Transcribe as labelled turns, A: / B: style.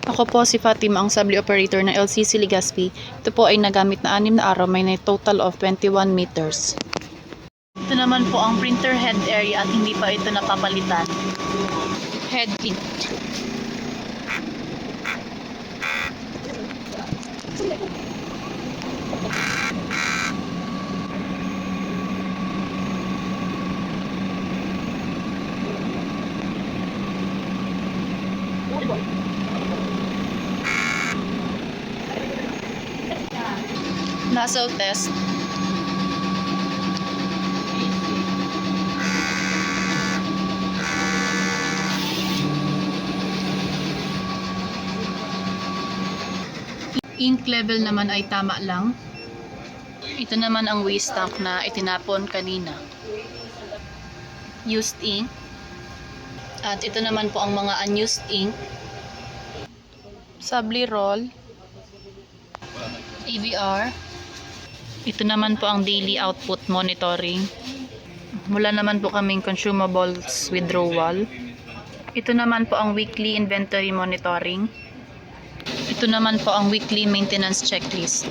A: Ako po si Fatima, ang Subli Operator ng LCC Legazpi. Ito po ay nagamit na 6 na araw, may total of 21 meters. Ito naman po ang printer head area at hindi pa ito napapalitan. Head ink. Nozzle test. Ink level naman ay tama lang. Ito naman ang waste tank na itinapon kanina. Used ink. At ito naman po ang mga unused ink. Subli roll. AVR. Ito naman po ang daily output monitoring. Wala naman po kaming consumables withdrawal. Ito naman po ang weekly inventory monitoring. Ito naman po ang weekly maintenance checklist.